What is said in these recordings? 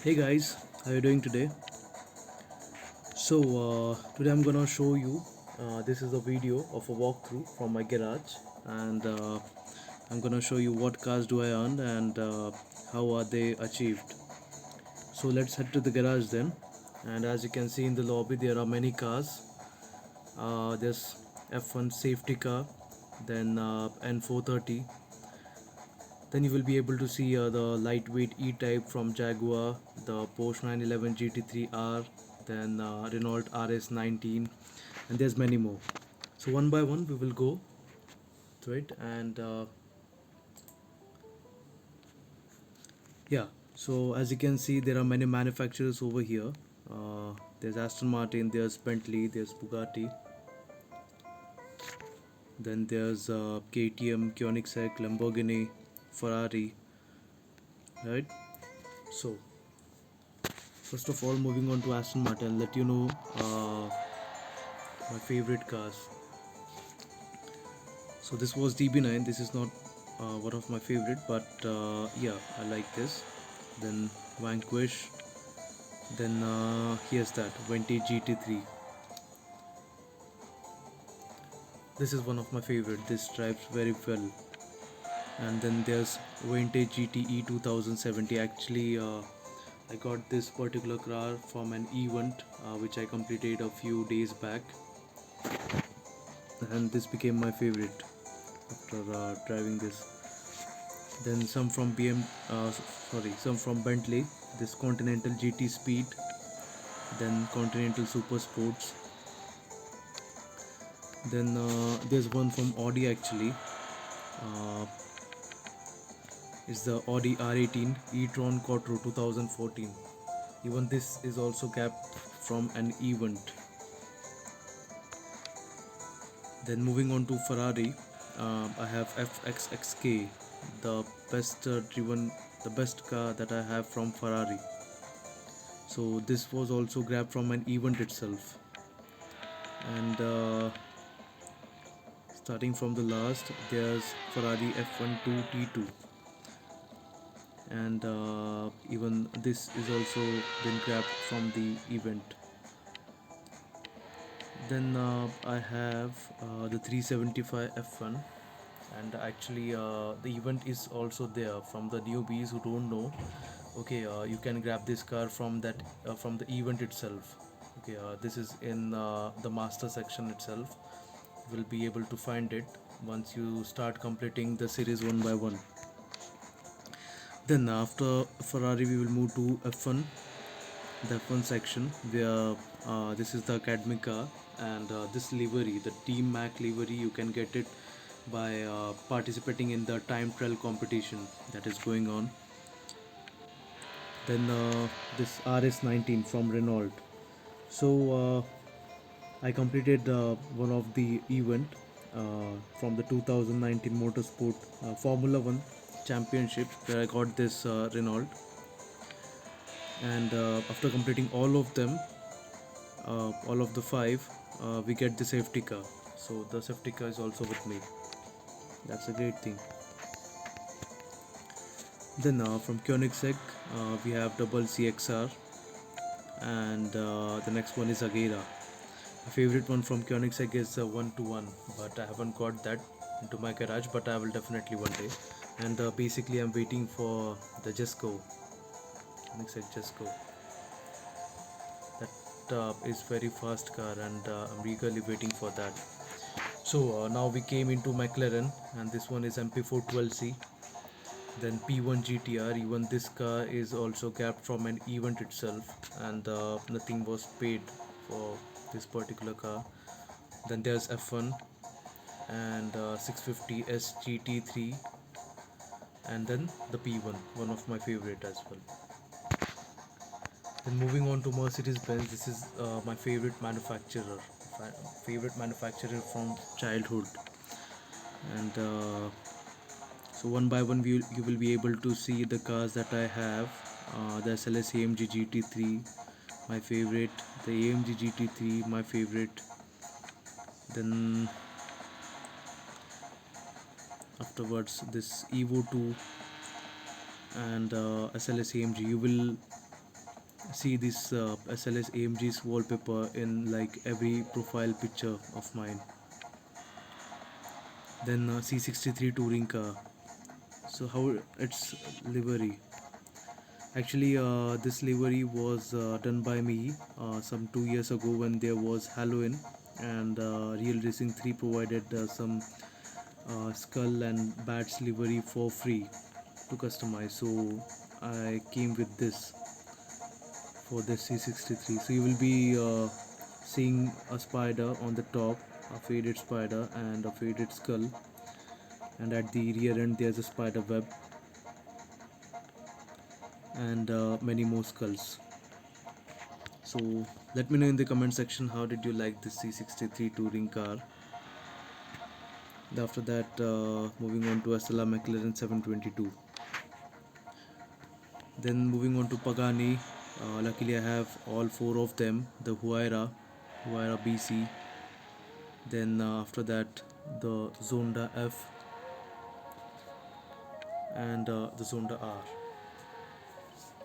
Hey guys, how are you doing today? Today I'm gonna show you. This is a video of a walkthrough from my garage, and I'm gonna show you what cars do I own and how are they achieved. So let's head to the garage then. And as you can see in the lobby, there are many cars. There's F1 safety car, then N430. Then you will be able to see the lightweight E-Type from Jaguar, the Porsche 911 GT3R, then Renault RS19, and there's many more. So one by one we will go through it, and yeah. So as you can see, there are many manufacturers over here. There's Aston Martin, there's Bentley, there's Bugatti, then there's KTM, Koenigsegg, Lamborghini, Ferrari, right? So first of all, moving on to Aston Martin, let you know my favorite cars. So this was DB9. This is not one of my favorite, but yeah, I like this. Then Vanquish. Then here's that Vintage GT3. This is one of my favorite. This drives very well. And then there's Vintage GTE 2070. Actually, I got this particular car from an event which I completed a few days back, and this became my favorite after driving this. Then some from some from Bentley. This Continental GT Speed, then Continental Super Sports. Then there's one from Audi actually. Uh, it's the Audi R18 e-tron Quattro 2014. Even this is also capped from an event. Then moving on to Ferrari, I have FXXK, the the best car that I have from Ferrari. So this was also grabbed from an event itself. And starting from the last, there's Ferrari F12 T2, and even this is also been grabbed from the event. Then I have the 375 F1, and actually the event is also there from the newbies who don't know. Okay, you can grab this car from that from the event itself. Okay, this is in the master section itself. You will be able to find it once you start completing the series one by one. Then after Ferrari, we will move to F1, the F1 section, where this is the academy car, and this livery, the Team Mac livery, you can get it by participating in the time trial competition that is going on. Then this RS19 from Renault. So I completed one of the event from the 2019 Motorsport Formula One Championship, where I got this Renault. And after completing all of the five, we get the safety car. So the safety car is also with me. That's a great thing. Then from Koenigsegg, we have double CXR, and the next one is Agera. My favorite one from Koenigsegg is 121, but I haven't got that into my garage, but I will definitely one day. And basically, I'm waiting for the Jesco, Koenigsegg Jesco. That is very fast car, and I'm eagerly waiting for that. So now we came into McLaren, and this one is MP412C. Then P1 GTR. Even this car is also capped from an event itself, and nothing was paid for this particular car. Then there's F1 and 650 SGT3, and then the P1, one of my favorite as well. Then moving on to Mercedes Benz, this is my favorite manufacturer, favorite manufacturer from childhood, and so one by one you will be able to see the cars that I have. The SLS AMG GT3, my favorite. The AMG GT3, my favorite. Then afterwards this Evo 2 and SLS AMG. You will see this SLS AMG's wallpaper in like every profile picture of mine. Then C63 touring car. So how its livery? Actually, this livery was done by me some 2 years ago when there was Halloween, and Real Racing 3 provided some skull and bats livery for free to customize. So I came with this for this C63. So you will be seeing a spider on the top, a faded spider and a faded skull, and at the rear end there's a spider web and many more skulls. So let me know in the comment section how did you like this C63 touring car. After that, moving on to Astella McLaren 722. Then moving on to Pagani. Luckily I have all four of them. The Huayra BC. Then after that the Zonda F and the Zonda R.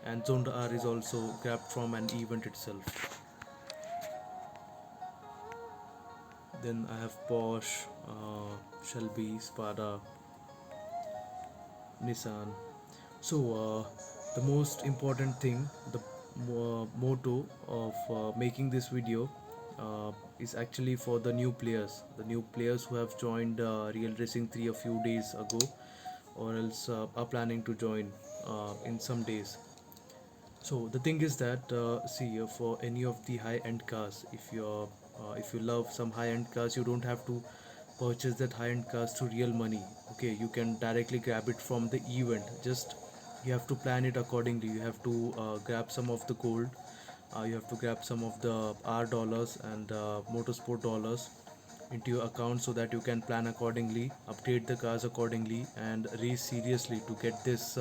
And Zonda R is also grabbed from an event itself. Then I have Porsche, Shelby, Spada, Nissan. So the most important thing, the motto of making this video is actually for the new players, who have joined Real Racing 3 a few days ago, or else are planning to join in some days. So the thing is that see for any of the high-end cars, if you love some high-end cars, you don't have to purchase that high-end cars through real money. Okay, you can directly grab it from the event. Just you have to plan it accordingly. You have to grab some of the gold. You have to grab some of the R dollars and motorsport dollars into your account so that you can plan accordingly, update the cars accordingly, and race seriously to get this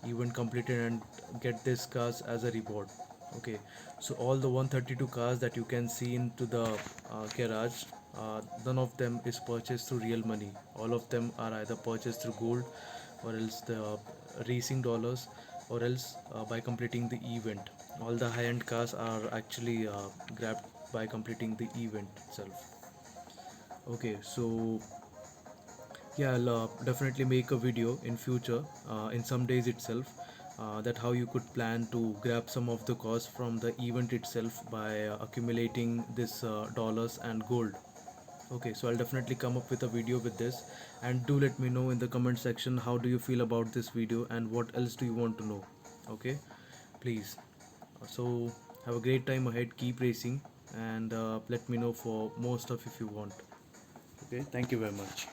event completed and get this cars as a reward. Okay, so all the 132 cars that you can see into the garage, none of them is purchased through real money. All of them are either purchased through gold, or else the racing dollars, or else by completing the event. All the high-end cars are actually grabbed by completing the event itself. Okay, so yeah, I'll definitely make a video in future, in some days itself, that how you could plan to grab some of the cost from the event itself by accumulating this dollars and gold. Okay, so I'll definitely come up with a video with this, and do let me know in the comment section how do you feel about this video and what else do you want to know. Okay, please. So have a great time ahead, keep racing, and let me know for more stuff if you want. Okay, thank you very much.